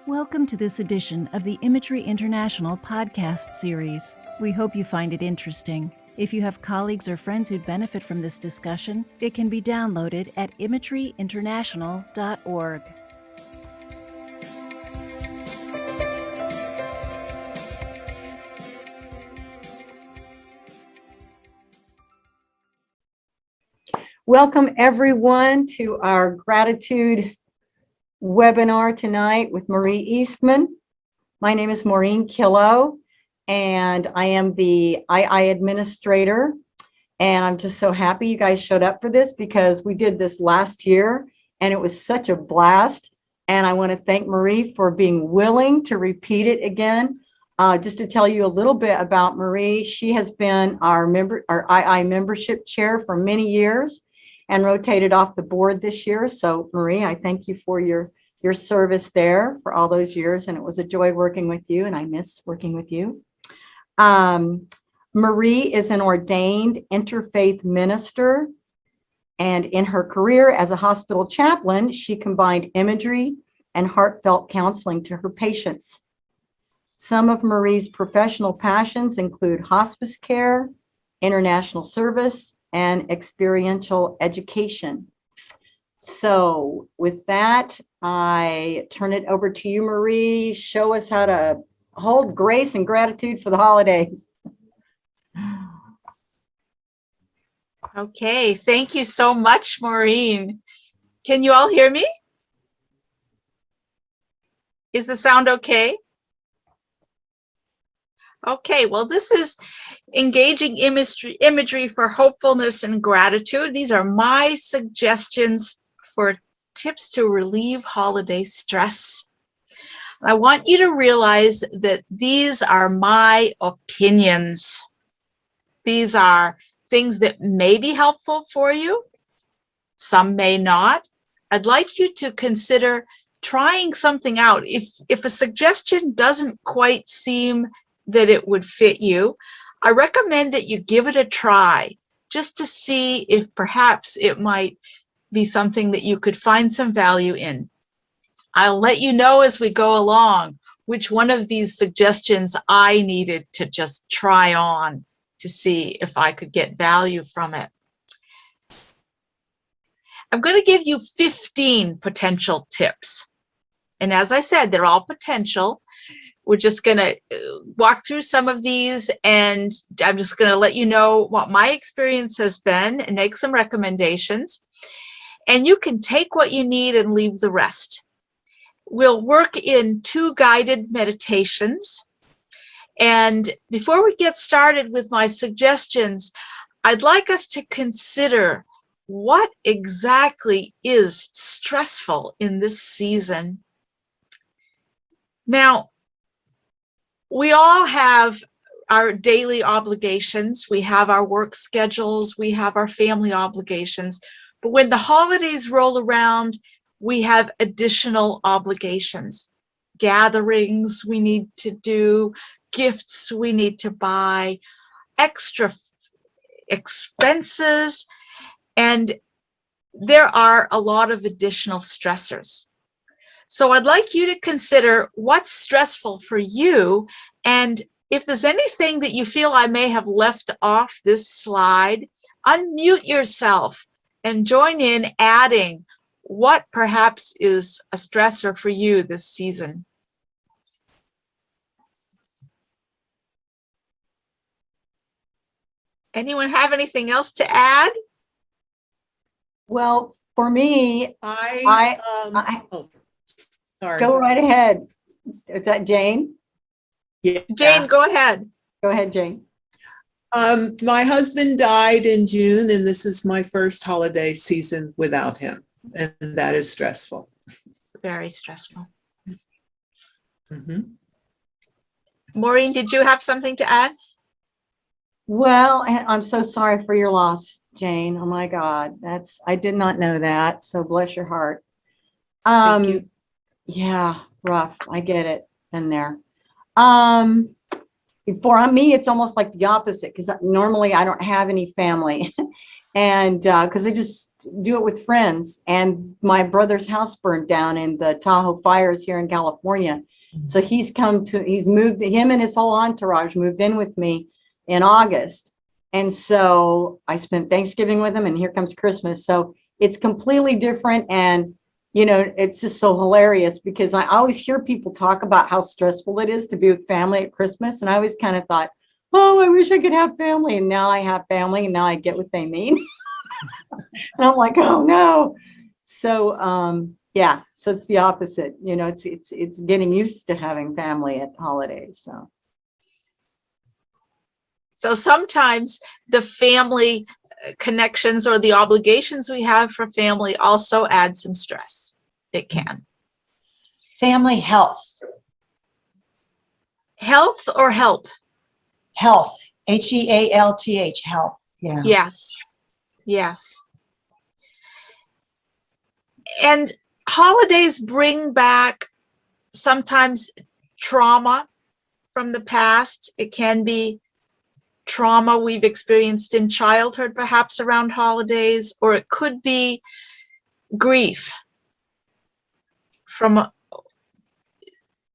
Welcome to this edition of the Imagery International podcast series. We hope you find it interesting. If you have colleagues or friends who'd benefit from this discussion, it can be downloaded at imageryinternational.org. Welcome everyone to our gratitude webinar tonight with Marie Eastman. My name is Maureen Killow, and I am the II administrator. And I'm just so happy you guys showed up for this because we did this last year and it was such a blast. And I want to thank Marie for being willing to repeat it again. Just to tell you a little bit about Marie, she has been our II membership chair for many years and rotated off the board this year. So Marie, I thank you for your service there for all those years. And it was a joy working with you, and I miss working with you. Marie is an ordained interfaith minister. And in her career as a hospital chaplain, she combined imagery and heartfelt counseling to her patients. Some of Marie's professional passions include hospice care, international service, and experiential education. So with that, I turn it over to you, Marie. Show us how to hold grace and gratitude for the holidays. Okay, thank you so much, Maureen. Can you all hear me? Is the sound okay? Okay, well, this is engaging imagery for hopefulness and gratitude. These are my suggestions for tips to relieve holiday stress. I want you to realize that these are my opinions. These are things that may be helpful for you. Some may not. I'd like you to consider trying something out. If a suggestion doesn't quite seem that it would fit you, I recommend that you give it a try just to see if perhaps it might be something that you could find some value in. I'll let you know as we go along which one of these suggestions I needed to just try on to see if I could get value from it. I'm going to give you 15 potential tips. And as I said, they're all potential. We're just going to walk through some of these, and I'm just going to let you know what my experience has been and make some recommendations. And you can take what you need and leave the rest. We'll work in 2 guided meditations. And before we get started with my suggestions, I'd like us to consider what exactly is stressful in this season. Now, we all have our daily obligations. We have our work schedules. We have our family obligations. But when the holidays roll around, we have additional obligations. Gatherings we need to do, gifts we need to buy, extra expenses, and there are a lot of additional stressors. So I'd like you to consider what's stressful for you, and if there's anything that you feel I may have left off this slide, unmute yourself and join in adding what perhaps is a stressor for you this season. Anyone have anything else to add? Well, for me, Sorry. Go right ahead. Is that Jane? Yeah. Jane, go ahead. Go ahead, Jane. My husband died in June, and this is my first holiday season without him, and that is stressful. Very stressful. Mm-hmm. Maureen, did you have something to add? Well, I'm so sorry for your loss, Jane. Oh my God, I did not know that. So bless your heart. Thank you. Yeah, rough. I get it. Been there. For me, it's almost like the opposite because normally I don't have any family. And because I just do it with friends. And my brother's house burned down in the Tahoe fires here in California. So he's moved, him and his whole entourage moved in with me in August. And so I spent Thanksgiving with him, and here comes Christmas. So it's completely different. And, you know, it's just so hilarious because I always hear people talk about how stressful it is to be with family at Christmas. And I always kind of thought, oh, I wish I could have family. And now I have family, and now I get what they mean. And I'm like, oh no. So yeah, so it's the opposite. You know, it's getting used to having family at holidays. So sometimes the family connections or the obligations we have for family also add some stress. It can. Family health. Health or help? Health. Health. Health. Yeah. Yes. Yes. And holidays bring back sometimes trauma from the past. It can be trauma we've experienced in childhood, perhaps around holidays, or it could be grief from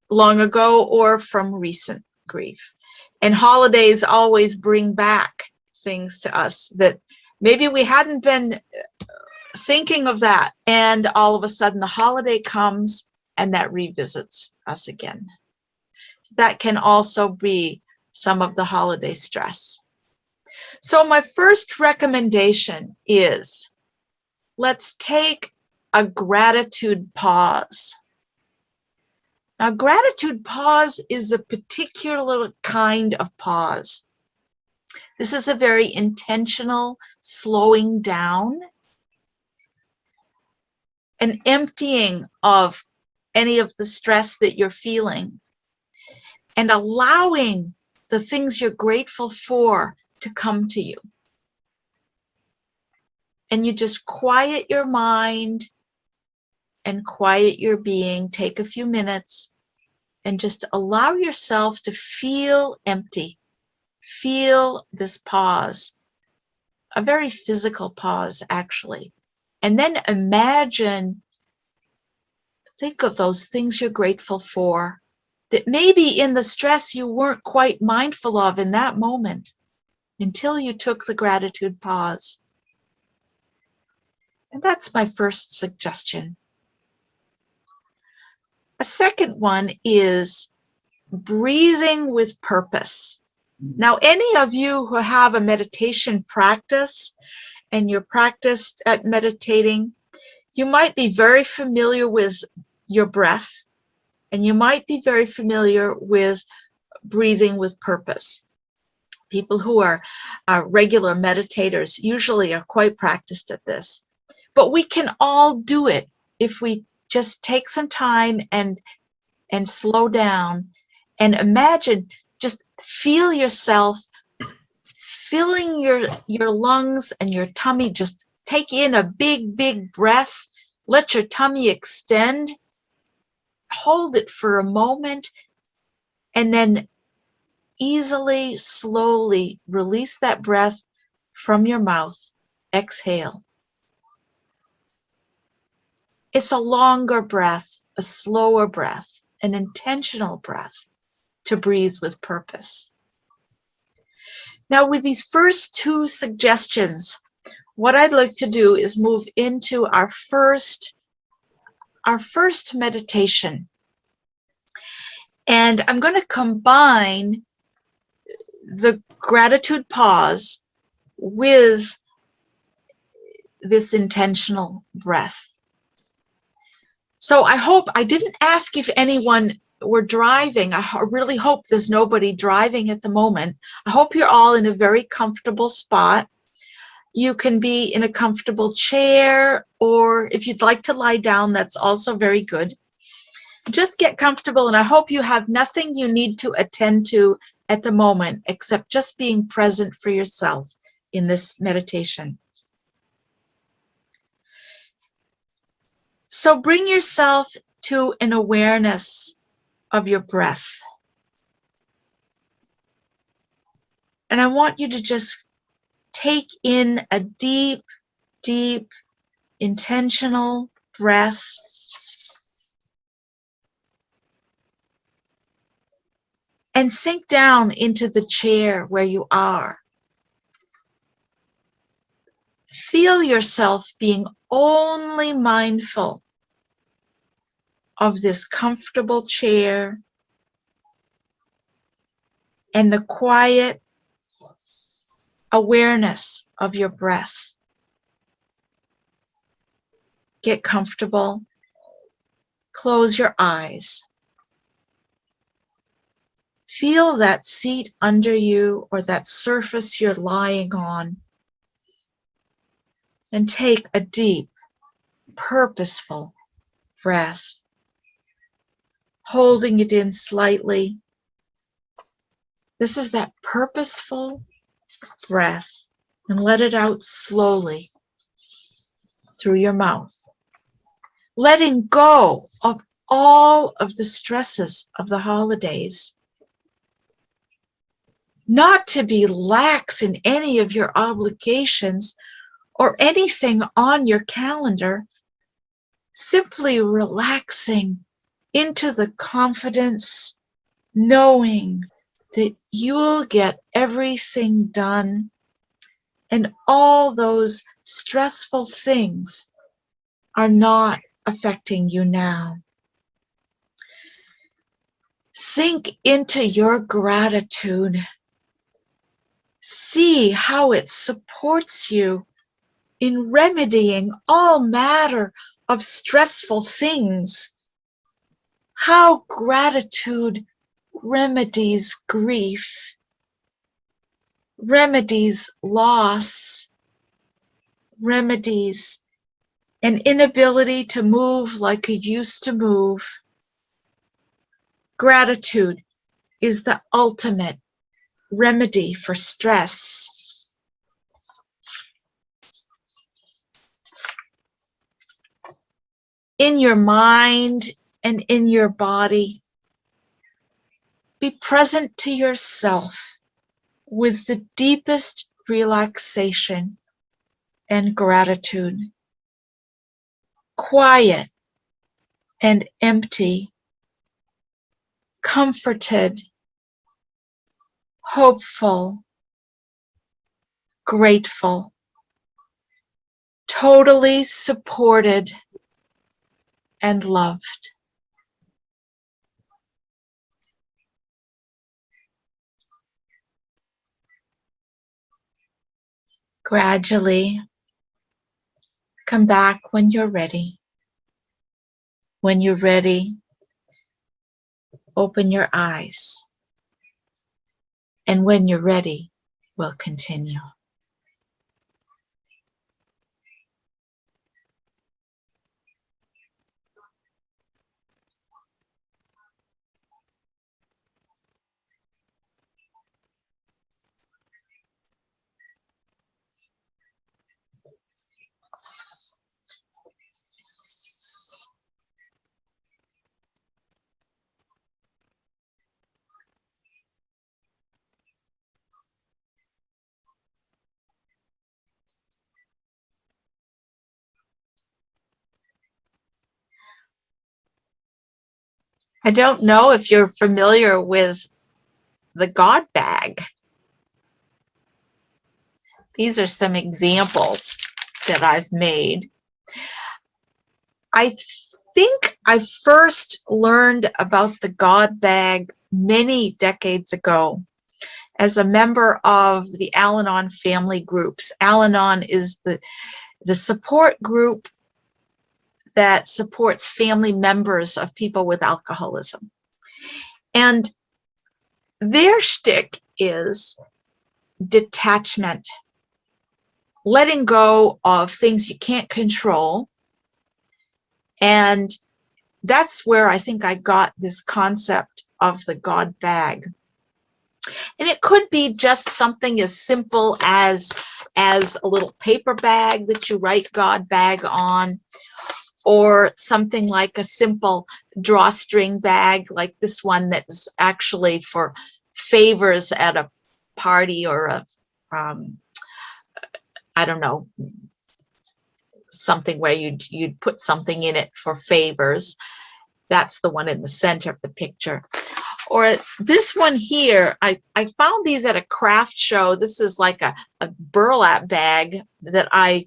long ago or from recent grief. And holidays always bring back things to us that maybe we hadn't been thinking of that, and all of a sudden the holiday comes and that revisits us again. That can also be some of the holiday stress. So my first recommendation is, let's take a gratitude pause. Now, gratitude pause is a particular kind of pause. This is a very intentional slowing down, an emptying of any of the stress that you're feeling, and allowing the things you're grateful for to come to you. And you just quiet your mind and quiet your being. Take a few minutes and just allow yourself to feel empty. Feel this pause, a very physical pause, actually. And then imagine, think of those things you're grateful for that maybe in the stress you weren't quite mindful of in that moment until you took the gratitude pause. And that's my first suggestion. A second one is breathing with purpose. Now, any of you who have a meditation practice and you're practiced at meditating, you might be very familiar with your breath, and you might be very familiar with breathing with purpose. People who are regular meditators usually are quite practiced at this. But we can all do it if we just take some time and slow down and imagine, just feel yourself filling your lungs and your tummy. Just take in a big, big breath. Let your tummy extend. Hold it for a moment, and then easily, slowly release that breath from your mouth. Exhale. It's a longer breath, a slower breath, an intentional breath to breathe with purpose. Now, with these first two suggestions, what I'd like to do is move into our first meditation. And I'm going to combine the gratitude pause with this intentional breath. So I didn't ask if anyone were driving. I really hope there's nobody driving at the moment. I hope you're all in a very comfortable spot. You can be in a comfortable chair, or if you'd like to lie down, that's also very good. Just get comfortable, and I hope you have nothing you need to attend to at the moment except just being present for yourself in this meditation. So bring yourself to an awareness of your breath. And I want you to just take in a deep, deep, intentional breath. And sink down into the chair where you are. Feel yourself being only mindful of this comfortable chair and the quiet awareness of your breath. Get comfortable. Close your eyes. Feel that seat under you or that surface you're lying on. And take a deep, purposeful breath. Holding it in slightly. This is that purposeful breath. And let it out slowly through your mouth. Letting go of all of the stresses of the holidays. Not to be lax in any of your obligations or anything on your calendar. Simply relaxing into the confidence, knowing that you'll get everything done and all those stressful things are not affecting you now. Sink into your gratitude. See how it supports you in remedying all matter of stressful things. How gratitude remedies grief, remedies loss, remedies an inability to move like you used to move. Gratitude is the ultimate remedy for stress. In your mind and in your body, be present to yourself with the deepest relaxation and gratitude. Quiet and empty, comforted, hopeful, grateful, totally supported and loved. Gradually come back when you're ready. When you're ready, open your eyes. And when you're ready, we'll continue. I don't know if you're familiar with the God bag. These are some examples that I've made. I think I first learned about the God bag many decades ago as a member of the Al-Anon family groups. Al-Anon is the support group that supports family members of people with alcoholism. And their shtick is detachment, letting go of things you can't control. And that's where I think I got this concept of the God bag. And it could be just something as simple as a little paper bag that you write God bag on, or something like a simple drawstring bag like this one that's actually for favors at a party or a I don't know, something where you'd put something in it for favors. That's the one in the center of the picture. Or this one here, I found these at a craft show. This is like a burlap bag that I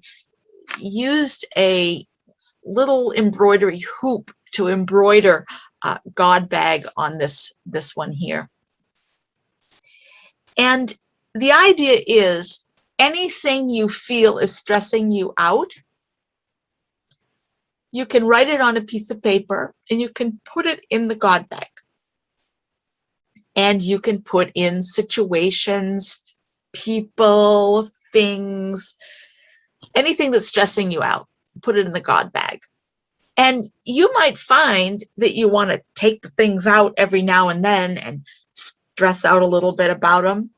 used a little embroidery hoop to embroider God bag on this one here. And the idea is anything you feel is stressing you out, you can write it on a piece of paper and you can put it in the God bag. And you can put in situations, people, things, anything that's stressing you out, put it in the God bag. And you might find that you want to take the things out every now and then and stress out a little bit about them.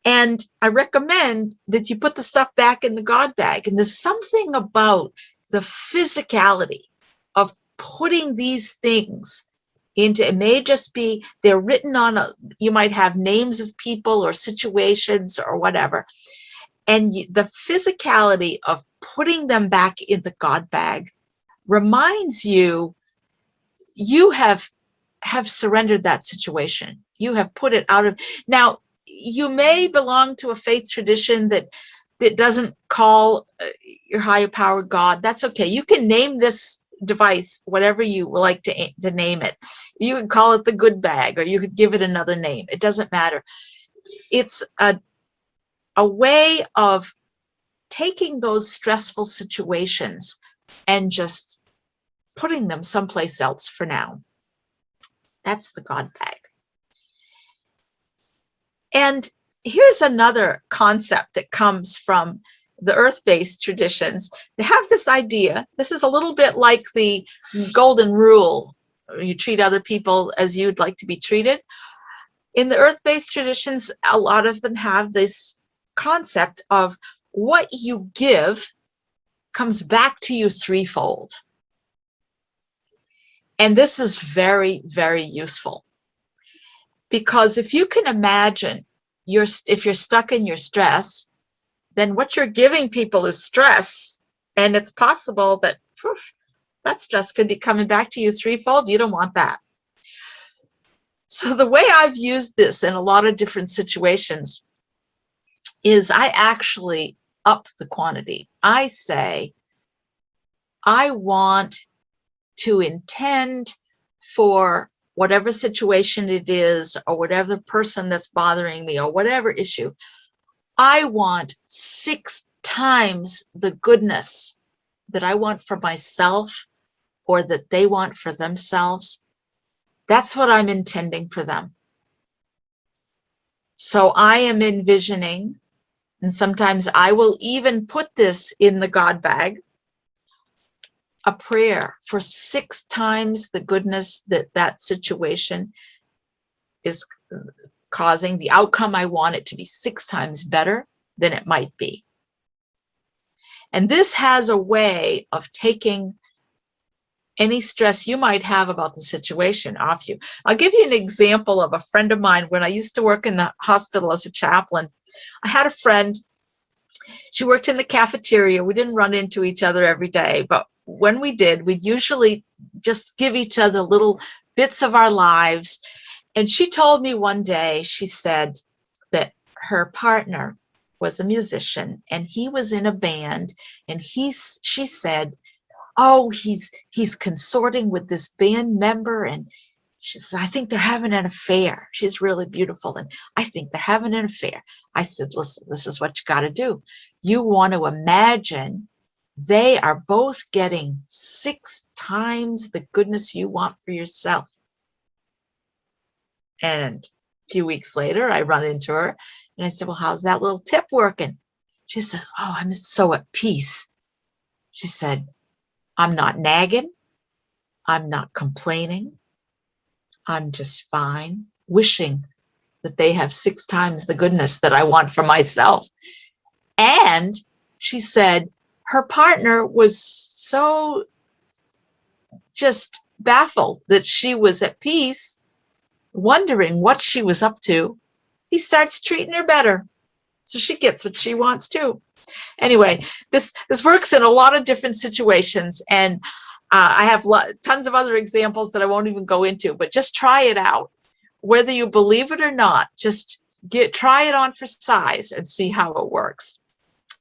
And I recommend that you put the stuff back in the God bag. And there's something about the physicality of putting these things into, it may just be, they're written on, you might have names of people or situations or whatever. And the physicality of putting them back in the God bag reminds you, you have surrendered that situation. You have put it out of, now you may belong to a faith tradition that doesn't call your higher power God. That's okay. You can name this device whatever you would like to name it. You could call it the good bag, or you could give it another name. It doesn't matter. It's a way of taking those stressful situations and just putting them someplace else for now. That's the God bag. And here's another concept that comes from the earth-based traditions. They have this idea, this is a little bit like the golden rule, you treat other people as you'd like to be treated. In the earth-based traditions, a lot of them have this concept of what you give comes back to you threefold. And this is very, very useful. Because if you can imagine, if you're stuck in your stress, then what you're giving people is stress. And it's possible that that stress could be coming back to you threefold. You don't want that. So the way I've used this in a lot of different situations is I actually up the quantity. I say, I want to intend for whatever situation it is, or whatever person that's bothering me, or whatever issue, I want 6 times the goodness that I want for myself or that they want for themselves. That's what I'm intending for them. So I am envisioning, and sometimes I will even put this in the God bag, a prayer for 6 times the goodness that that situation is causing, the outcome I want it to be 6 times better than it might be. And this has a way of taking any stress you might have about the situation off you. I'll give you an example of a friend of mine. When I used to work in the hospital as a chaplain, I had a friend, she worked in the cafeteria. We didn't run into each other every day, but when we did, we'd usually just give each other little bits of our lives. And she told me one day, she said that her partner was a musician and he was in a band, and she said, oh, he's consorting with this band member, and she says, I think they're having an affair. She's really beautiful, and I think they're having an affair. I said, listen, this is what you got to do. You want to imagine they are both getting 6 times the goodness you want for yourself. And a few weeks later, I run into her and I said, well, how's that little tip working? She said, oh, I'm so at peace. She said, I'm not nagging. I'm not complaining. I'm just fine, wishing that they have 6 times the goodness that I want for myself. And she said her partner was so just baffled that she was at peace, wondering what she was up to. He starts treating her better. So she gets what she wants too. Anyway, this works in a lot of different situations, and I have tons of other examples that I won't even go into, but just try it out. Whether you believe it or not, just try it on for size and see how it works.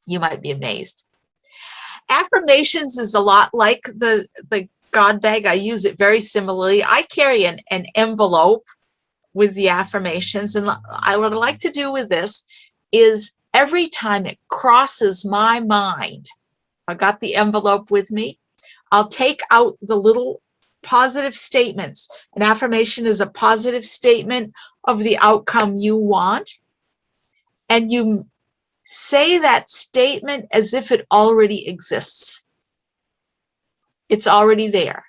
You might be amazed. Affirmations is a lot like the God bag. I use it very similarly. I carry an envelope with the affirmations, and what I like to do with this is every time it crosses my mind, I got the envelope with me, I'll take out the little positive statements. An affirmation is a positive statement of the outcome you want, and you say that statement as if it already exists. It's already there.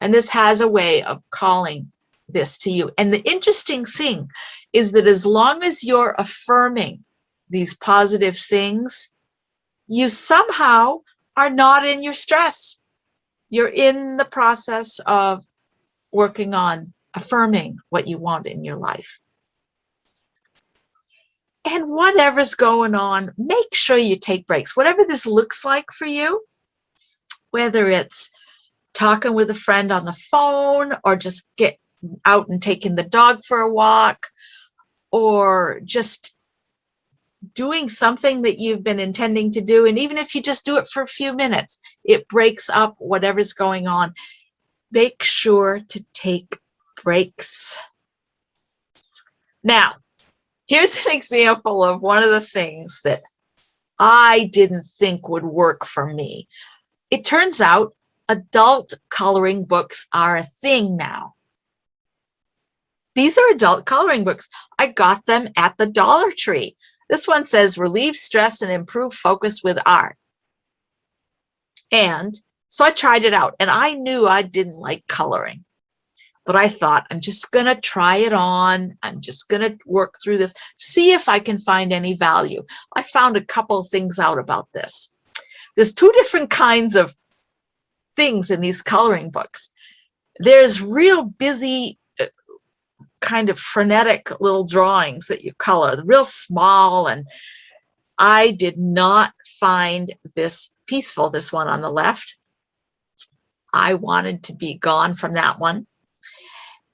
And this has a way of calling this to you. And the interesting thing is that as long as you're affirming these positive things, you somehow are not in your stress. You're in the process of working on affirming what you want in your life. And whatever's going on, make sure you take breaks. Whatever this looks like for you, whether it's talking with a friend on the phone, or just get out and taking the dog for a walk, or just doing something that you've been intending to do. And even if you just do it for a few minutes, it breaks up whatever's going on. Make sure to take breaks. Now, here's an example of one of the things that I didn't think would work for me. It turns out adult coloring books are a thing now. These are adult coloring books. I got them at the Dollar Tree. This one says, relieve stress and improve focus with art. And so I tried it out, and I knew I didn't like coloring. But I thought, I'm just going to try it on. I'm just going to work through this, see if I can find any value. I found a couple of things out about this. There's two different kinds of things in these coloring books. There's real busy, kind of frenetic little drawings that you color, real small, and I did not find this peaceful, this one on the left. I wanted to be gone from that one.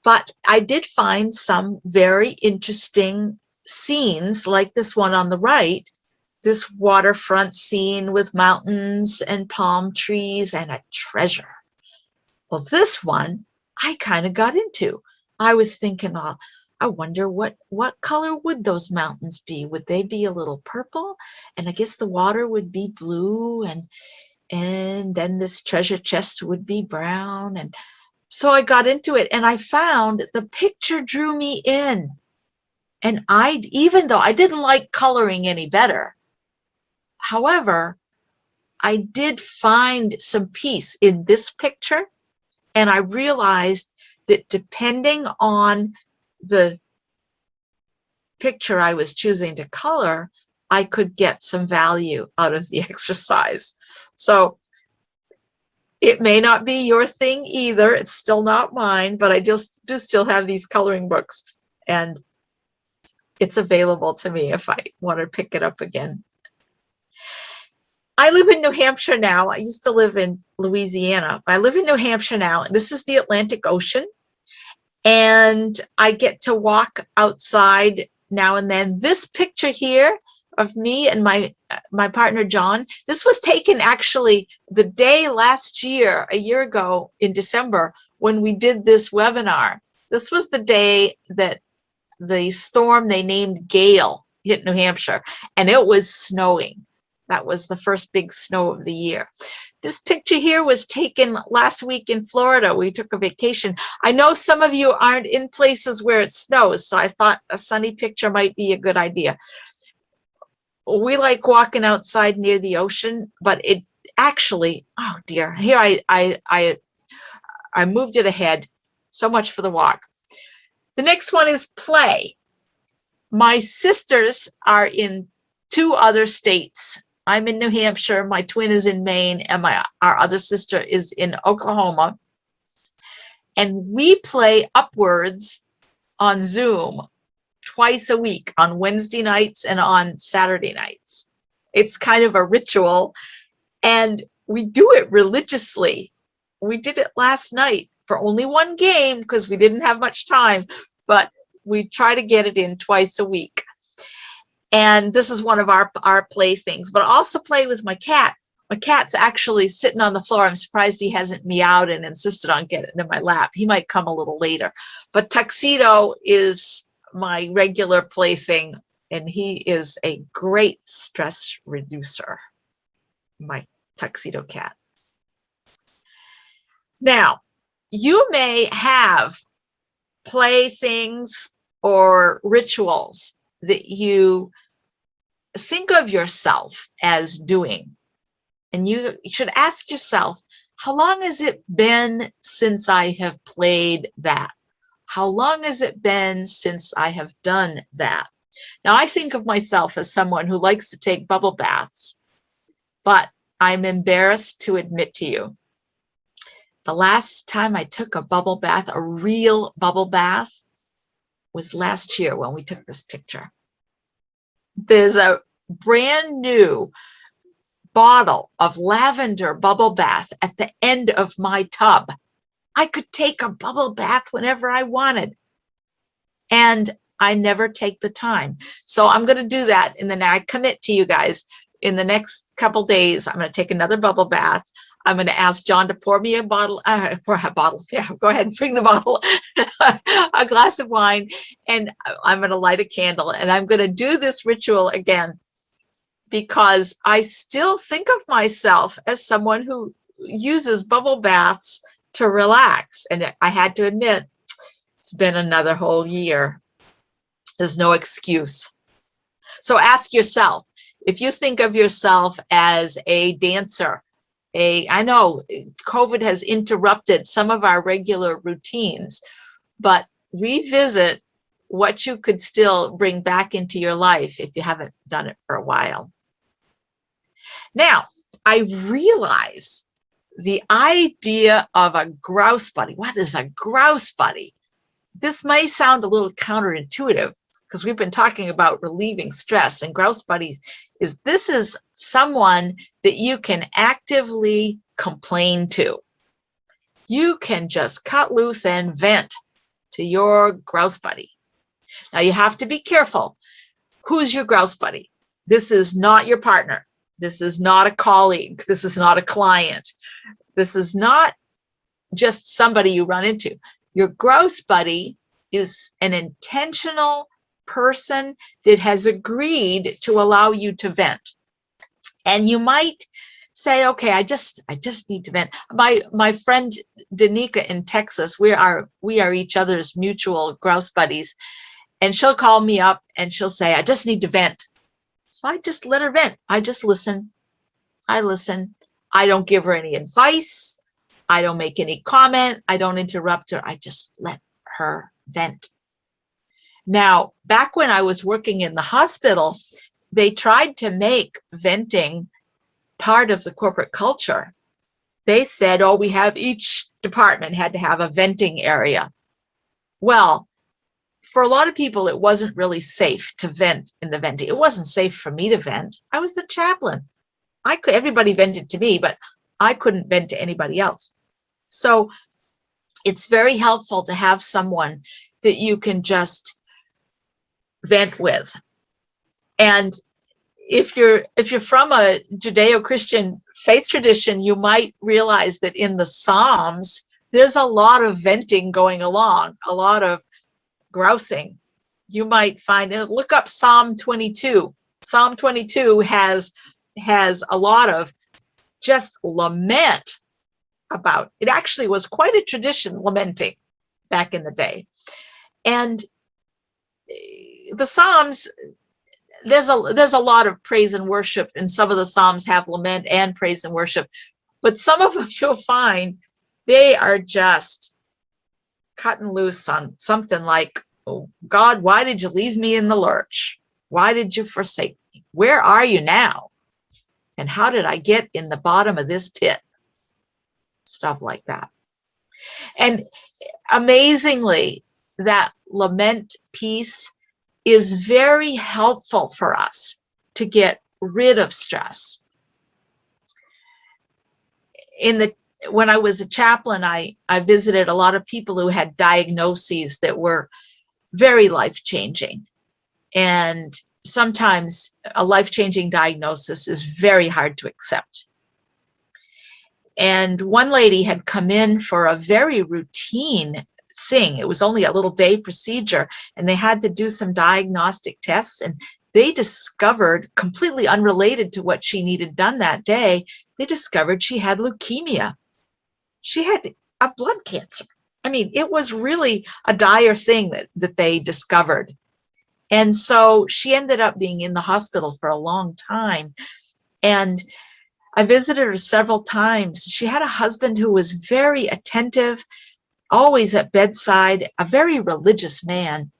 But I did find some very interesting scenes, like this one on the right, this waterfront scene with mountains and palm trees and a treasure. Well, this one I kind of got into. I was thinking, oh, I wonder what color would those mountains be? Would they be a little purple? And I guess the water would be blue, and then this treasure chest would be brown. And so I got into it, and I found the picture drew me in. And even though I didn't like coloring any better, however, I did find some peace in this picture, and I realized that depending on the picture I was choosing to color, I could get some value out of the exercise. So it may not be your thing either. It's still not mine, but I just do still have these coloring books, and it's available to me if I want to pick it up again. I live in New Hampshire now. I used to live in Louisiana. I live in New Hampshire now, and this is the Atlantic Ocean. And I get to walk outside now and then. This picture here of me and my partner, John, this was taken actually the day last year, a year ago in December, when we did this webinar. This was the day that the storm they named Gale hit New Hampshire, and it was snowing. That was the first big snow of the year. This picture here was taken last week in Florida. We took a vacation. I know some of you aren't in places where it snows, so I thought a sunny picture might be a good idea. We like walking outside near the ocean, but it actually, oh dear, here I moved it ahead. So much for the walk. The next one is play. My sisters are in 2 other states. I'm in New Hampshire, my twin is in Maine, and our other sister is in Oklahoma. And we play Upwards on Zoom twice a week on Wednesday nights and on Saturday nights. It's kind of a ritual, and we do it religiously. We did it last night for only one game because we didn't have much time, but we try to get it in twice a week. And this is one of our playthings, but I also play with my cat. My cat's actually sitting on the floor. I'm surprised he hasn't meowed and insisted on getting in my lap. He might come a little later. But Tuxedo is my regular plaything, and he is a great stress reducer, my Tuxedo cat. Now, you may have playthings or rituals that you think of yourself as doing. And you should ask yourself, how long has it been since I have played that? How long has it been since I have done that? Now, I think of myself as someone who likes to take bubble baths, but I'm embarrassed to admit to you, the last time I took a bubble bath, a real bubble bath, was last year when we took this picture. There's a brand new bottle of lavender bubble bath at the end of my tub. I could take a bubble bath whenever I wanted, and I never take the time. So I'm going to do that, and then I commit to you guys, in the next couple days, I'm going to take another bubble bath. I'm going to ask John to pour me a bottle, yeah, go ahead and bring the bottle, a glass of wine, and I'm going to light a candle, and I'm going to do this ritual again, because I still think of myself as someone who uses bubble baths to relax. And I had to admit, it's been another whole year. There's no excuse. So ask yourself, if you think of yourself as a dancer, I know COVID has interrupted some of our regular routines, but revisit what you could still bring back into your life if you haven't done it for a while. Now, I realize the idea of a grouse buddy. What is a grouse buddy? This may sound a little counterintuitive because we've been talking about relieving stress, and grouse buddies this is someone that you can actively complain to. You can just cut loose and vent to your grouse buddy. Now, you have to be careful. Who's your grouse buddy? This is not your partner. This is not a colleague. This is not a client. This is not just somebody you run into. Your grouse buddy is an intentional person that has agreed to allow you to vent. And you might say, okay, I just need to vent. My friend Danica in Texas, we are each other's mutual grouse buddies. And she'll call me up and she'll say, I just need to vent. So I just let her vent. I just listen. I listen. I don't give her any advice. I don't make any comment. I don't interrupt her. I just let her vent. Now, back when I was working in the hospital, they tried to make venting part of the corporate culture. They said, oh, each department had to have a venting area. Well, for a lot of people, it wasn't really safe to vent in the venting. It wasn't safe for me to vent. I was the chaplain. Everybody vented to me, but I couldn't vent to anybody else. So it's very helpful to have someone that you can just vent with. And if you're from a Judeo-Christian faith tradition, you might realize that in the Psalms, there's a lot of venting going along, a lot of grousing. You might find it. Look up Psalm 22. Psalm 22 has a lot of just lament about. It actually was quite a tradition, lamenting, back in the day. And the Psalms, there's a lot of praise and worship, and some of the Psalms have lament and praise and worship, but some of them you'll find they are just cutting loose on something like, oh, God, why did you leave me in the lurch? Why did you forsake me? Where are you now? And how did I get in the bottom of this pit? Stuff like that. And amazingly, that lament piece is very helpful for us to get rid of stress. When I was a chaplain, I visited a lot of people who had diagnoses that were very life-changing. And sometimes a life-changing diagnosis is very hard to accept. And one lady had come in for a very routine thing. It was only a little day procedure, and they had to do some diagnostic tests, and they discovered, completely unrelated to what she needed done that day, they discovered she had leukemia. She had a blood cancer. I mean, it was really a dire thing that they discovered. And so she ended up being in the hospital for a long time. And I visited her several times. She had a husband who was very attentive, always at bedside, a very religious man.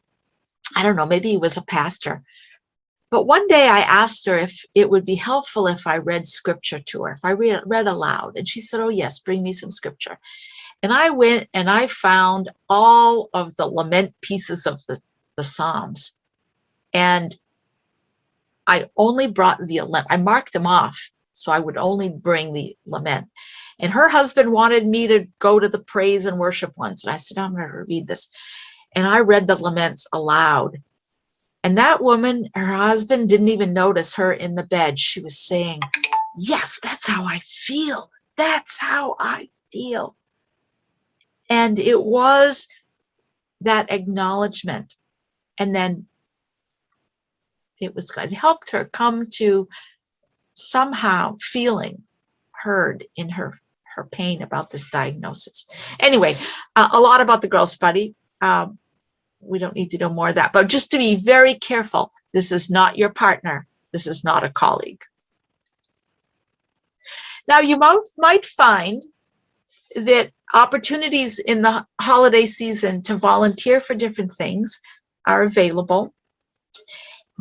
I don't know, maybe he was a pastor. But one day I asked her if it would be helpful if I read scripture to her, if I read aloud. And she said, oh, yes, bring me some scripture. And I went and I found all of the lament pieces of the Psalms. And I only brought I marked them off, so I would only bring the lament. And her husband wanted me to go to the praise and worship ones. And I said, I'm going to read this. And I read the laments aloud. And that woman, her husband didn't even notice her in the bed. She was saying, yes, that's how I feel. That's how I feel. And it was that acknowledgement. And then it helped her come to somehow feeling heard in her pain about this diagnosis. Anyway, a lot about the gross body. We don't need to know more of that, but just to be very careful. This is not your partner. This is not a colleague. Now, you might find that opportunities in the holiday season to volunteer for different things are available.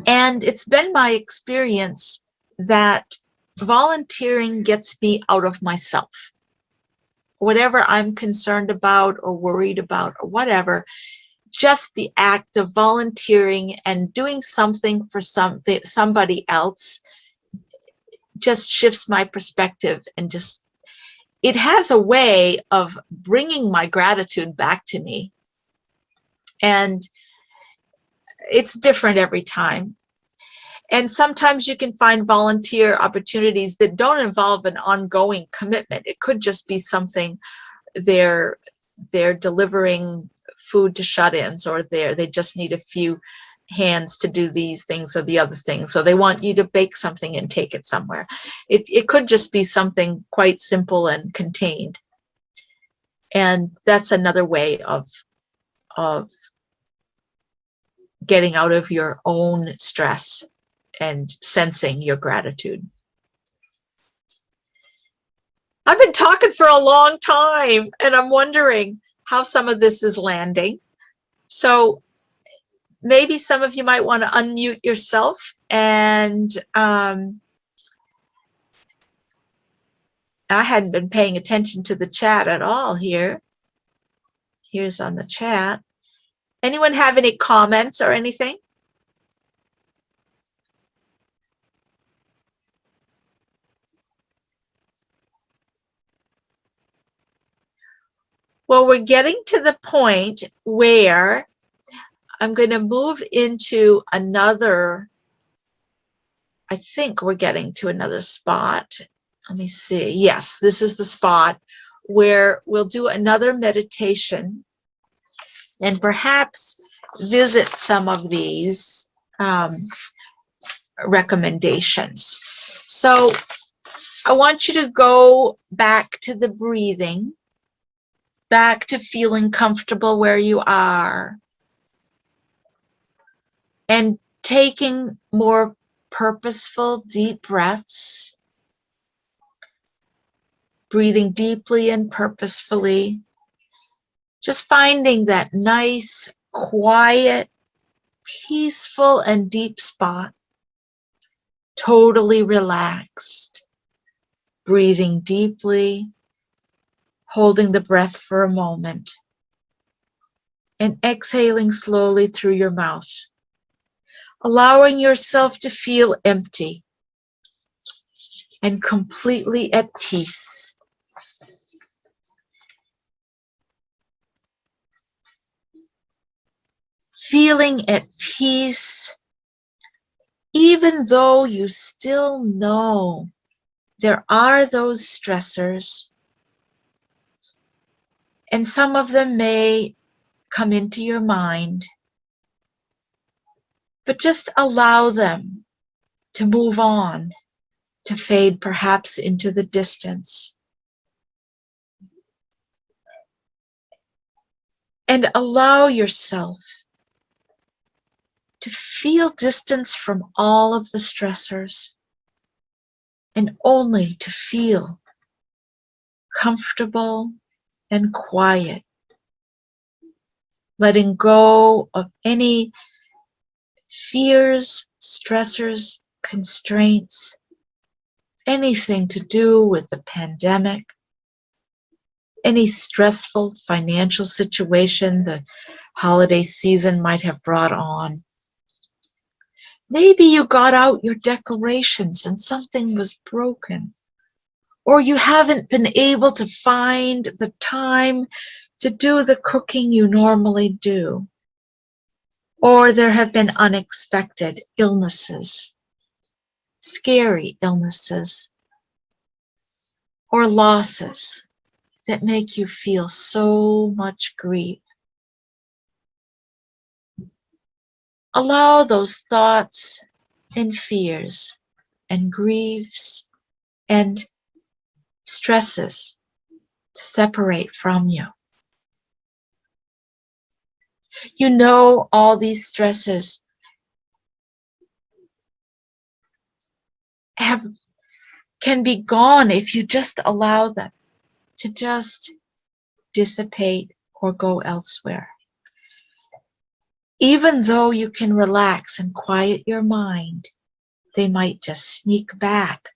And it's been my experience that volunteering gets me out of myself. Whatever I'm concerned about or worried about or whatever, just the act of volunteering and doing something for somebody else just shifts my perspective, and just, it has a way of bringing my gratitude back to me. And it's different every time. And sometimes you can find volunteer opportunities that don't involve an ongoing commitment. It could just be something they're delivering food to shut-ins, or they just need a few hands to do these things or the other things. So they want you to bake something and take it somewhere. It could just be something quite simple and contained. And that's another way of getting out of your own stress and sensing your gratitude. I've been talking for a long time, and I'm wondering how some of this is landing. So maybe some of you might want to unmute yourself, and I hadn't been paying attention to the chat at all here. Here's on the chat. Anyone have any comments or anything? Well, we're getting to the point where I'm going to move into another, I think we're getting to another spot. Let me see. Yes, this is the spot where we'll do another meditation and perhaps visit some of these recommendations. So I want you to go back to the breathing, back to feeling comfortable where you are, and taking more purposeful, deep breaths, breathing deeply and purposefully, just finding that nice, quiet, peaceful, and deep spot, totally relaxed, breathing deeply, holding the breath for a moment, and exhaling slowly through your mouth. allowing yourself to feel empty and completely at peace. Feeling at peace, even though you still know there are those stressors, and some of them may come into your mind, but just allow them to move on, to fade perhaps into the distance. And allow yourself to feel distance from all of the stressors and only to feel comfortable and quiet, letting go of any fears, stressors, constraints, anything to do with the pandemic, any stressful financial situation the holiday season might have brought on. Maybe you got out your decorations and something was broken, or you haven't been able to find the time to do the cooking you normally do, or there have been unexpected illnesses, scary illnesses, or losses that make you feel so much grief. Allow those thoughts and fears and griefs and stresses to separate from you. You know all these stresses can be gone if you just allow them to just dissipate or go elsewhere. Even though you can relax and quiet your mind, they might just sneak back.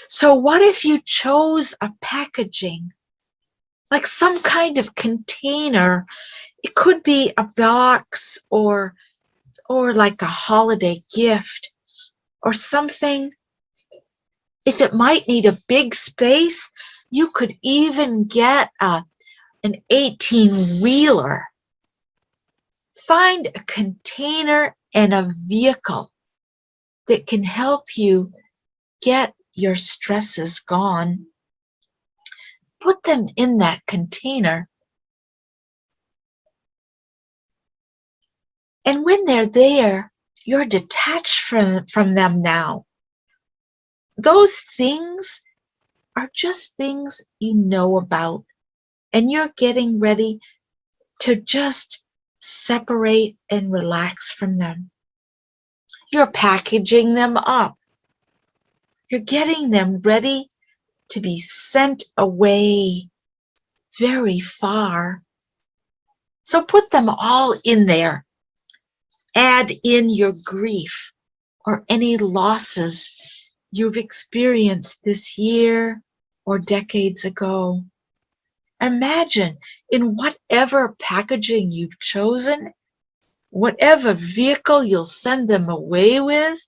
So what if you chose a packaging, like some kind of container? It could be a box or like a holiday gift or something. If it might need a big space, you could even get an 18-wheeler. Find a container and a vehicle that can help you get your stresses gone. Put them in that container. And when they're there, you're detached from them now. Those things are just things you know about, and you're getting ready to just separate and relax from them. You're packaging them up. You're getting them ready to be sent away very far. So put them all in there. Add in your grief or any losses you've experienced this year or decades ago. Imagine in whatever packaging you've chosen, whatever vehicle you'll send them away with,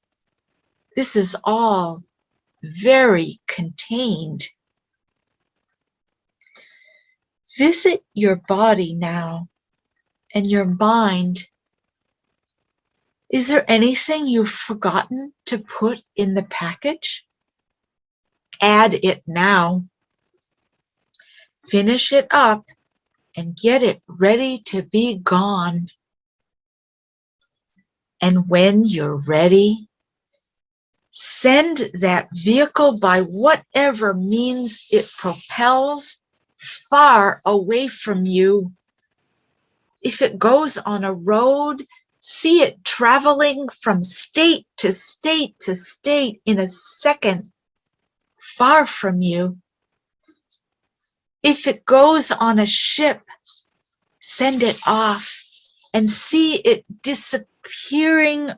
this is all very contained. Visit your body now and your mind. Is there anything you've forgotten to put in the package? Add it now. Finish it up and get it ready to be gone. And when you're ready, send that vehicle by whatever means it propels far away from you. If it goes on a road, see it traveling from state to state to state in a second, far from you. If it goes on a ship, send it off and see it disappearing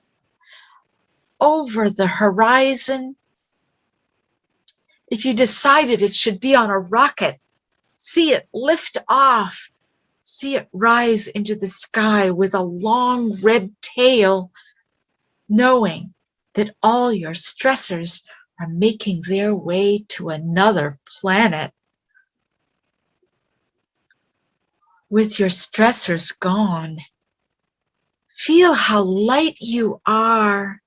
over the horizon. If you decided it should be on a rocket, see it lift off. See it rise into the sky with a long red tail, knowing that all your stressors are making their way to another planet. With your stressors gone, feel how light you are,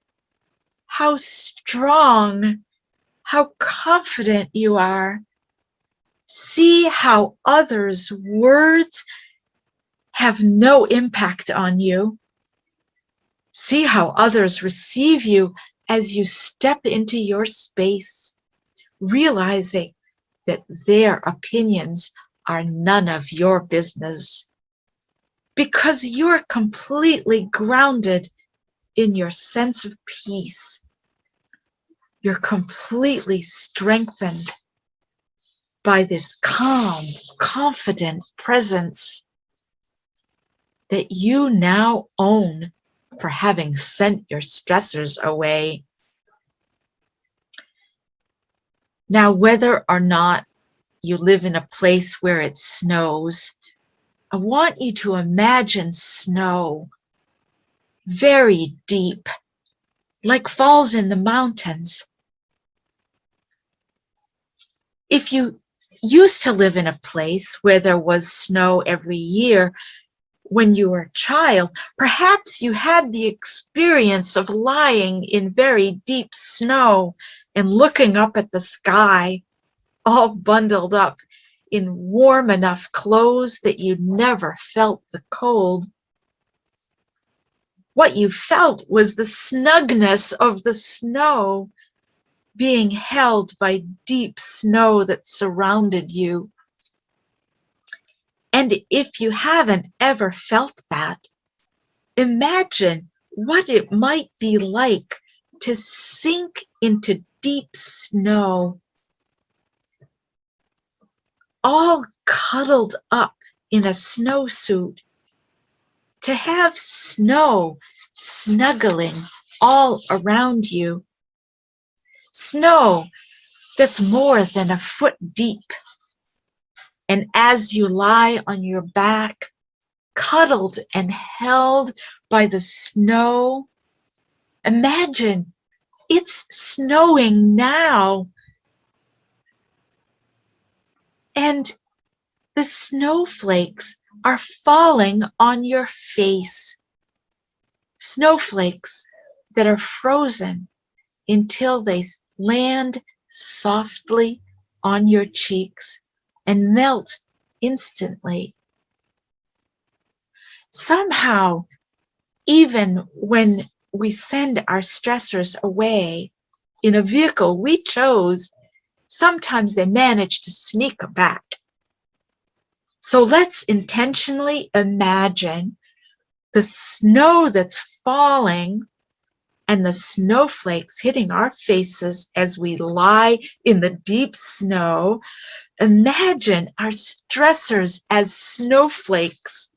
how strong, how confident you are. See how others' words have no impact on you. See how others receive you as you step into your space, realizing that their opinions are none of your business, because you're completely grounded in your sense of peace. You're completely strengthened by this calm, confident presence that you now own for having sent your stressors away. Now, whether or not you live in a place where it snows, I want you to imagine snow very deep, like falls in the mountains. If you used to live in a place where there was snow every year when you were a child, perhaps you had the experience of lying in very deep snow and looking up at the sky, all bundled up in warm enough clothes that you never felt the cold. What you felt was the snugness of the snow, being held by deep snow that surrounded you. And if you haven't ever felt that, imagine what it might be like to sink into deep snow, all cuddled up in a snowsuit, to have snow snuggling all around you. Snow that's more than a foot deep. And as you lie on your back, cuddled and held by the snow, imagine it's snowing now. And the snowflakes are falling on your face. Snowflakes that are frozen until they land softly on your cheeks and melt instantly. Somehow, even when we send our stressors away in a vehicle we chose, sometimes they manage to sneak back. So let's intentionally imagine the snow that's falling and the snowflakes hitting our faces as we lie in the deep snow. Imagine our stressors as snowflakes.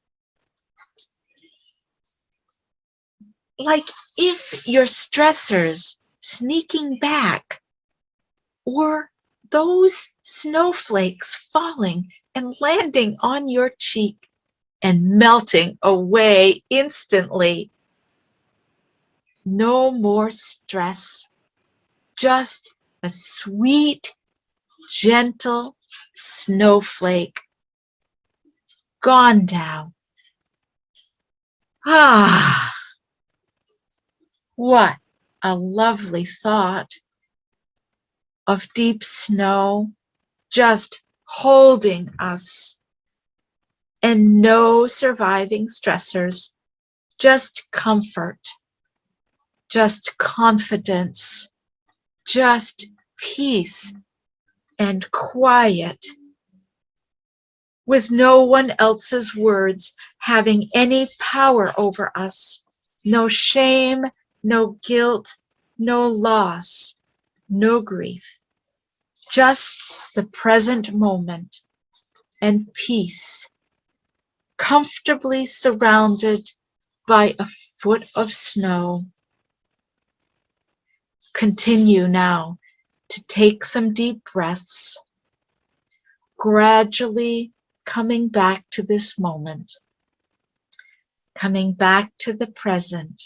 Like if your stressors sneaking back, or those snowflakes falling and landing on your cheek and melting away instantly. No more stress, just a sweet, gentle snowflake gone down. Ah, what a lovely thought of deep snow just holding us, and no surviving stressors, just comfort, just confidence, just peace and quiet, with no one else's words having any power over us. No shame, no guilt, no loss, no grief. Just the present moment and peace, comfortably surrounded by a foot of snow. Continue now to take some deep breaths, gradually coming back to this moment, coming back to the present,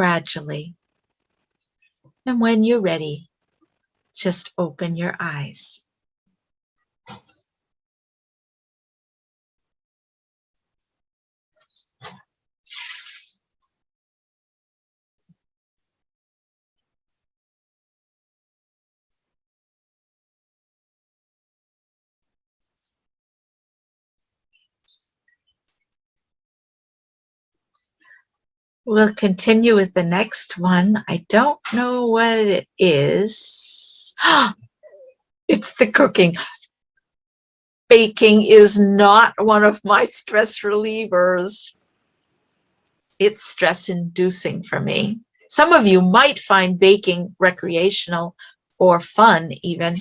gradually. And when you're ready, just open your eyes. We'll continue with the next one. I don't know what it is. It's the cooking. Baking is not one of my stress relievers. It's stress inducing for me. Some of you might find baking recreational or fun even.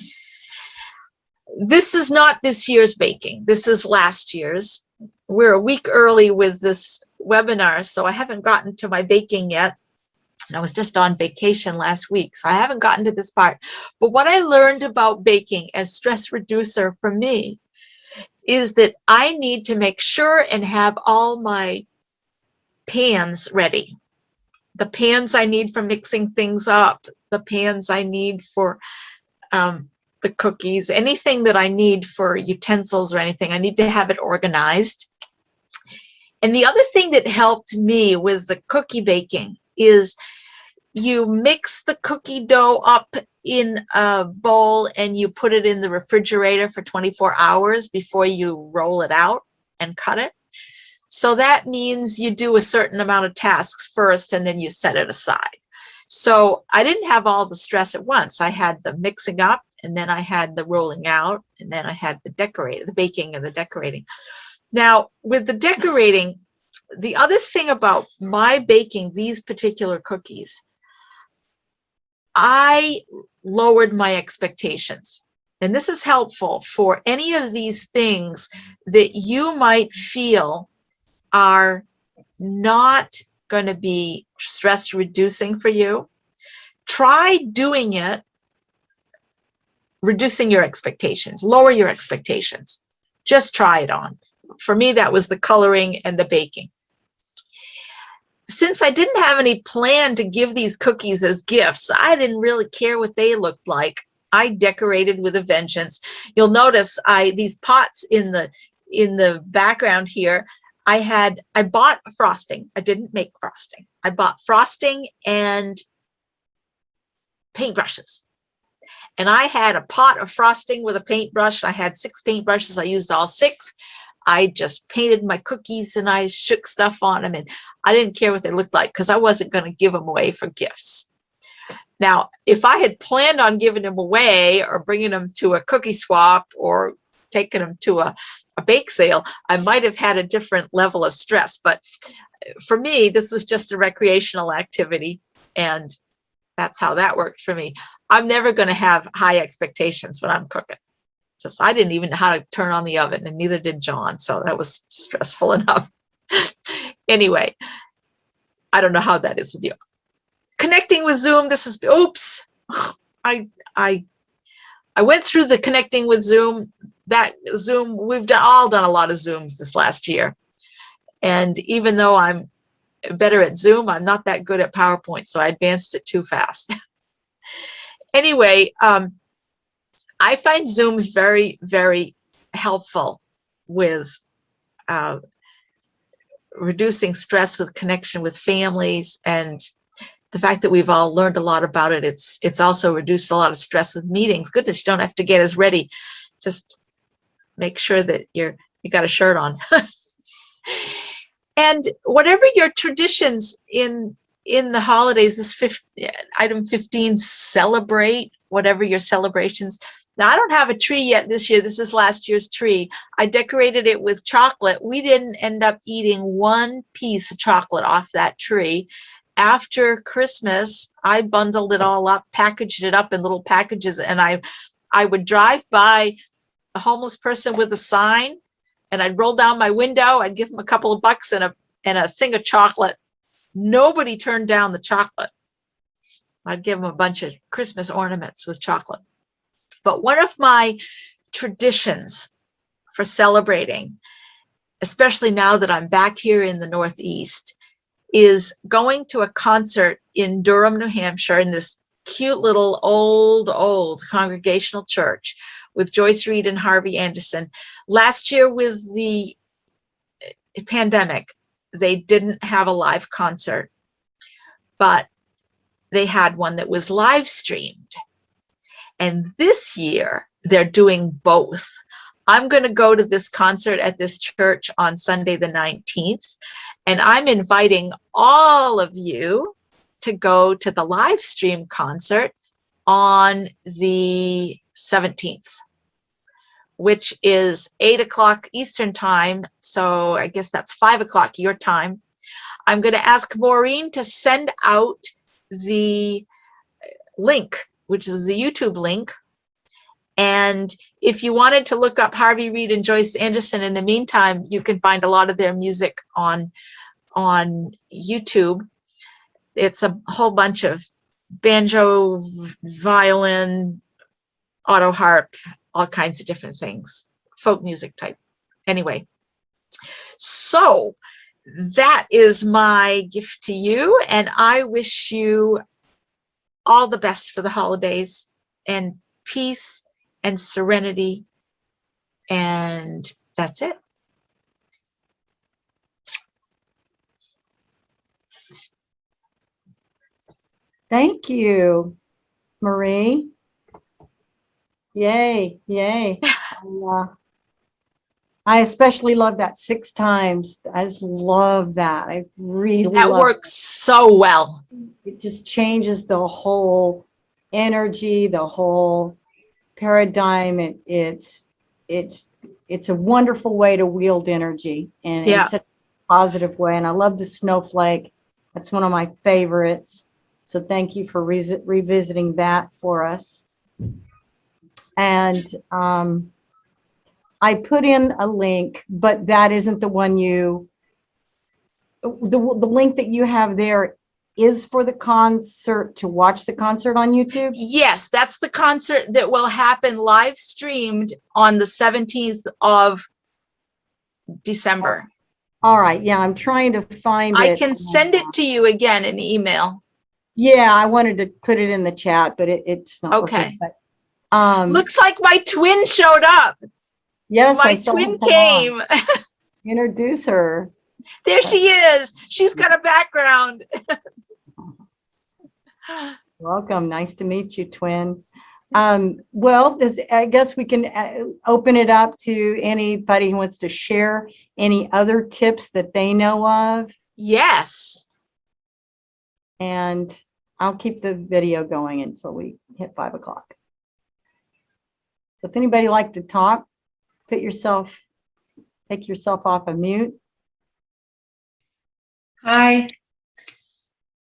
This is not this year's baking. This is last year's. We're a week early with this webinar, so I haven't gotten to my baking yet. And I was just on vacation last week, so I haven't gotten to this part. But what I learned about baking as stress reducer for me is that I need to make sure and have all my pans ready. The pans I need for mixing things up, the pans I need for the cookies, anything that I need for utensils or anything, I need to have it organized. And the other thing that helped me with the cookie baking is you mix the cookie dough up in a bowl and you put it in the refrigerator for 24 hours before you roll it out and cut it. So that means you do a certain amount of tasks first and then you set it aside. So I didn't have all the stress at once. I had the mixing up, and then I had the rolling out, and then I had the decorating, the baking and the decorating. Now, with the decorating, the other thing about my baking these particular cookies, I lowered my expectations. And this is helpful for any of these things that you might feel are not going to be stress reducing for you. Try doing it, reducing your expectations, lower your expectations. Just try it on. For me, that was the coloring and the baking. Since I didn't have any plan to give these cookies as gifts, I didn't really care what they looked like. I decorated with a vengeance. You'll notice these pots in the background here, I bought frosting. I didn't make frosting. I bought frosting and paintbrushes. And I had a pot of frosting with a paintbrush. I had 6 paintbrushes. I used all 6. I just painted my cookies and I shook stuff on them, and I didn't care what they looked like because I wasn't going to give them away for gifts. Now, if I had planned on giving them away or bringing them to a cookie swap or taking them to a bake sale, I might have had a different level of stress. But for me, this was just a recreational activity, and that's how that worked for me. I'm never going to have high expectations when I'm cooking. I didn't even know how to turn on the oven, and neither did John. So that was stressful enough. Anyway, I don't know how that is with you. Connecting with Zoom. This is, oops. I went through the connecting with Zoom. That Zoom, we've all done a lot of Zooms this last year. And even though I'm better at Zoom, I'm not that good at PowerPoint. So I advanced it too fast. Anyway, I find Zooms very, very helpful with reducing stress with connection with families, and the fact that we've all learned a lot about it. It's also reduced a lot of stress with meetings. Goodness, you don't have to get as ready. Just make sure that you got a shirt on. And whatever your traditions in the holidays, this item 15, celebrate whatever your celebrations. Now, I don't have a tree yet this year. This is last year's tree. I decorated it with chocolate. We didn't end up eating one piece of chocolate off that tree. After Christmas, I bundled it all up, packaged it up in little packages, and I would drive by a homeless person with a sign, and I'd roll down my window. I'd give them a couple of bucks and a thing of chocolate. Nobody turned down the chocolate. I'd give them a bunch of Christmas ornaments with chocolate. But one of my traditions for celebrating, especially now that I'm back here in the Northeast, is going to a concert in Durham, New Hampshire, in this cute little old congregational church with Joyce Reed and Harvey Anderson. Last year with the pandemic, they didn't have a live concert, but they had one that was live streamed. And this year they're doing both. I'm going to go to this concert at this church on Sunday the 19th, and I'm inviting all of you to go to the live stream concert on the 17th, which is 8 o'clock Eastern time. So I guess that's 5 o'clock your time. I'm going to ask Maureen to send out the link, which is the YouTube link. And if you wanted to look up Harvey Reed and Joyce Anderson in the meantime, you can find a lot of their music on YouTube. It's a whole bunch of banjo, violin, auto harp, all kinds of different things, folk music type. Anyway, so that is my gift to you, and I wish you all the best for the holidays, and peace and serenity, and that's it. Thank you, Marie. Yay, yay. I especially love that 6 times. I just love that. I really That love works so well. it. It just changes the whole energy, the whole paradigm. It's a wonderful way to wield energy, and in such a positive way. And I love the snowflake. That's one of my favorites. So thank you for revisiting that for us. And I put in a link, but that isn't the one the link that you have there is for the concert, to watch the concert on YouTube? Yes, that's the concert that will happen live streamed on the 17th of December. All right. Yeah, I'm trying to find it. I can send it to you again in email. Yeah, I wanted to put it in the chat, but it's not okay. Working, but, looks like my twin showed up. Yes, my twin came. Introduce her. There she is. She's got a background. Welcome. Nice to meet you, twin. Well, I guess we can open it up to anybody who wants to share any other tips that they know of. Yes. And I'll keep the video going until we hit 5 o'clock. So if anybody would like to talk, take yourself off of mute. Hi.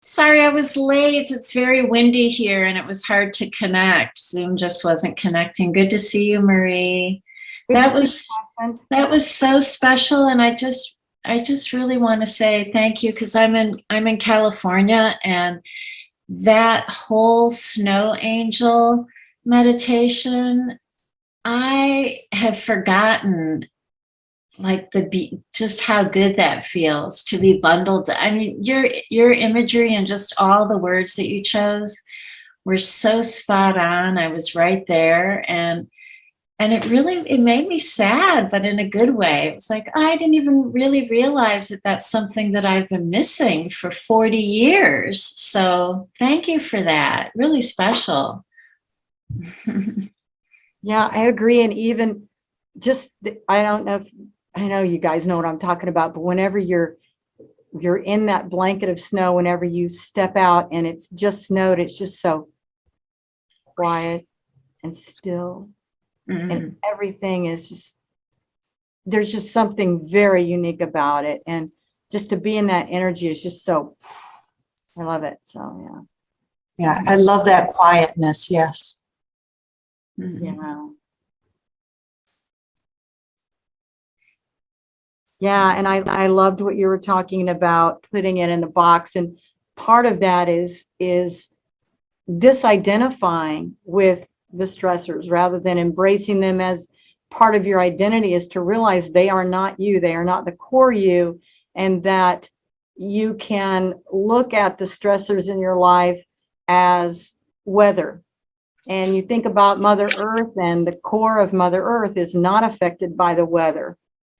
Sorry, I was late. It's very windy here and it was hard to connect. Zoom just wasn't connecting. Good to see you, Marie. That was so special, and I just really want to say thank you, because I'm in California, and that whole snow angel meditation, I have forgotten like just how good that feels to be bundled. I mean, your imagery and just all the words that you chose were so spot on. I was right there, and it made me sad, but in a good way. It was like, I didn't even really realize that that's something that I've been missing for 40 years. So thank you for that. Really special. Yeah, I agree. And even just, I know you guys know what I'm talking about, but whenever you're in that blanket of snow, whenever you step out and it's just snowed, it's just so quiet and still. Mm-hmm. And everything is just, there's just something very unique about it. And just to be in that energy is just so, I love it. So, yeah. Yeah, I love that quietness. Yes. Mm-hmm. Yeah. Yeah, and I loved what you were talking about, putting it in the box. And part of that is disidentifying with the stressors rather than embracing them as part of your identity, is to realize they are not you. They are not the core you, and that you can look at the stressors in your life as weather. And you think about Mother Earth, and the core of Mother Earth is not affected by the weather.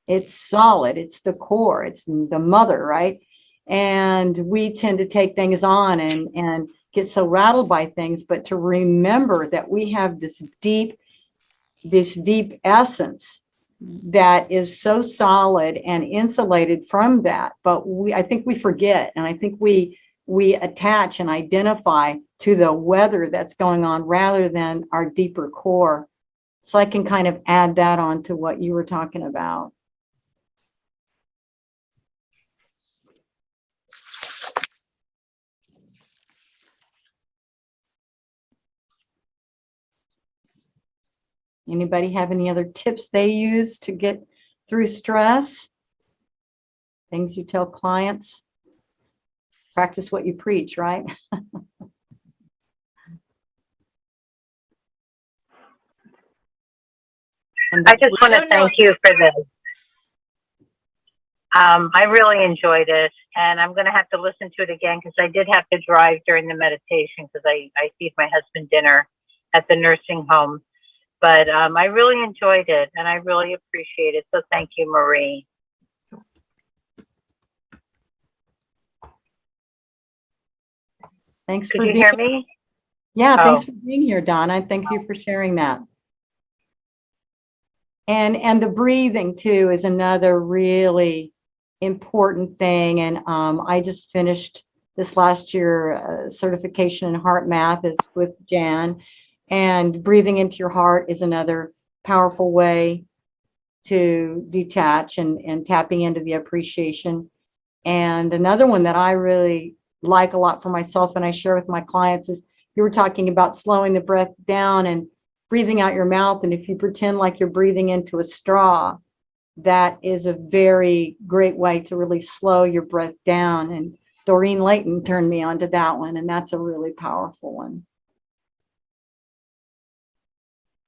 It's solid, it's the core, it's the mother, right? And we tend to take things on and get so rattled by things, but to remember that we have this deep essence that is so solid and insulated from that. But I think we forget, and I think we attach and identify to the weather that's going on rather than our deeper core. So I can kind of add that on to what you were talking about. Anybody have any other tips they use to get through stress? Things you tell clients? Practice what you preach, right? I just want to thank you for this. I really enjoyed it, and I'm going to have to listen to it again because I did have to drive during the meditation because I feed my husband dinner at the nursing home. But I really enjoyed it, and I really appreciate it. So thank you, Marie. Thanks Could for you being hear me? Yeah, Oh. thanks for being here, Donna. Thank you for sharing that. And the breathing too is another really important thing. And I just finished this last year certification in heart math is with Jan, and breathing into your heart is another powerful way to detach and tapping into the appreciation. And another one that I really like a lot for myself and I share with my clients is you were talking about slowing the breath down and breathing out your mouth. And if you pretend like you're breathing into a straw, that is a very great way to really slow your breath down. And Doreen Layton turned me on to that one, and that's a really powerful one.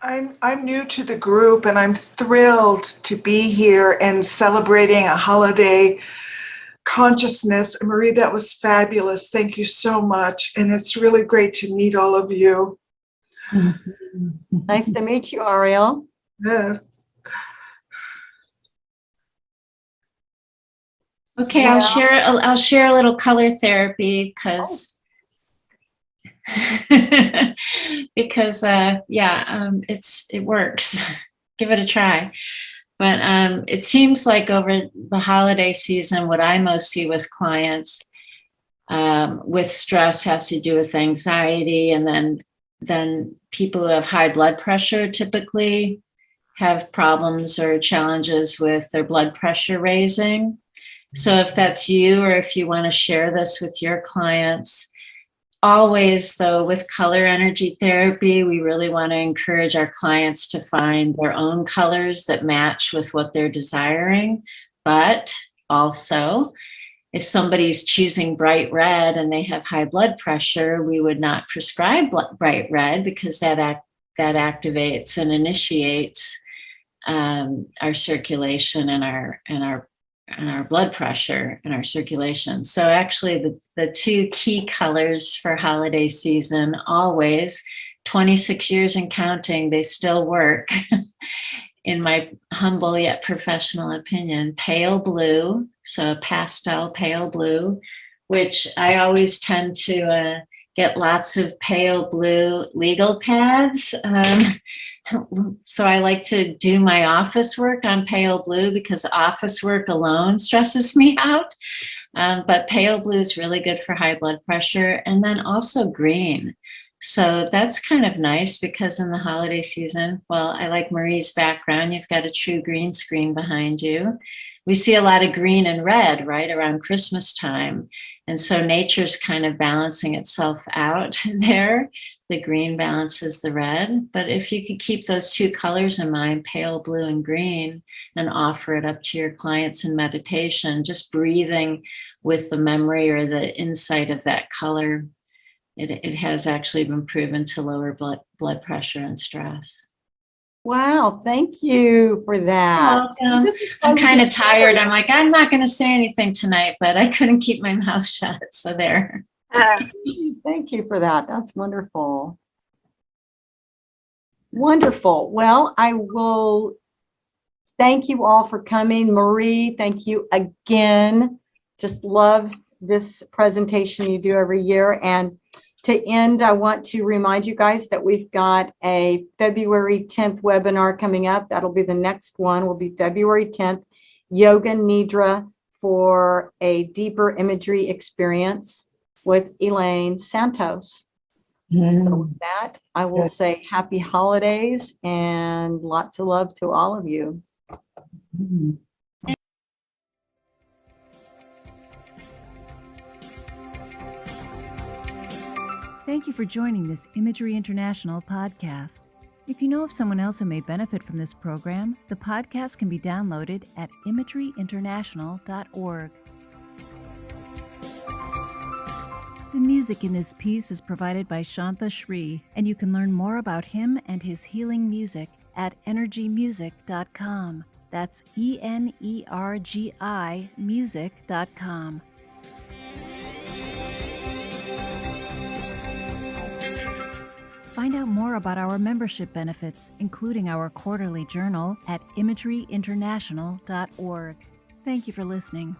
I'm new to the group, and I'm thrilled to be here and celebrating a holiday consciousness. Marie, that was fabulous. Thank you so much. And it's really great to meet all of you. Nice to meet you, Ariel. Yes. Okay, Yeah. I'll share a little color therapy because it works. Give it a try. But it seems like over the holiday season, what I most see with clients with stress has to do with anxiety, and then people who have high blood pressure typically have problems or challenges with their blood pressure raising. So if that's you, or if you want to share this with your clients, always, though, with color energy therapy, we really want to encourage our clients to find their own colors that match with what they're desiring. But also, if somebody's choosing bright red and they have high blood pressure, we would not prescribe bright red because that activates and initiates our circulation and our blood pressure and our circulation. So actually the two key colors for holiday season, always 26 years and counting, they still work in my humble yet professional opinion. Pale blue, so pastel pale blue, which I always tend to get lots of pale blue legal pads. So I like to do my office work on pale blue because office work alone stresses me out. But pale blue is really good for high blood pressure, and then also green. So that's kind of nice because in the holiday season, well, I like Marie's background. You've got a true green screen behind you. We see a lot of green and red right around Christmas time. And so nature's kind of balancing itself out there. The green balances the red. But if you could keep those two colors in mind, pale blue and green, and offer it up to your clients in meditation, just breathing with the memory or the insight of that color, it has actually been proven to lower blood pressure and stress. Wow, thank you for that. Welcome. This is I'm fun kind to of tired. I'm like, I'm not going to say anything tonight, but I couldn't keep my mouth shut. So there. Thank you for that. That's wonderful. Wonderful. Well, I will thank you all for coming. Marie, thank you again. Just love this presentation you do every year. And to end, I want to remind you guys that we've got a February 10th webinar coming up. That'll be the next one, will be February 10th, Yoga Nidra for a deeper imagery experience with Elaine Santos. So with that, I will say happy holidays and lots of love to all of you. Thank you for joining this Imagery International podcast. If you know of someone else who may benefit from this program, the podcast can be downloaded at imageryinternational.org. The music in this piece is provided by Shantha Shri, and you can learn more about him and his healing music at energymusic.com. That's ENERGI music.com. Find out more about our membership benefits, including our quarterly journal, at imageryinternational.org. Thank you for listening.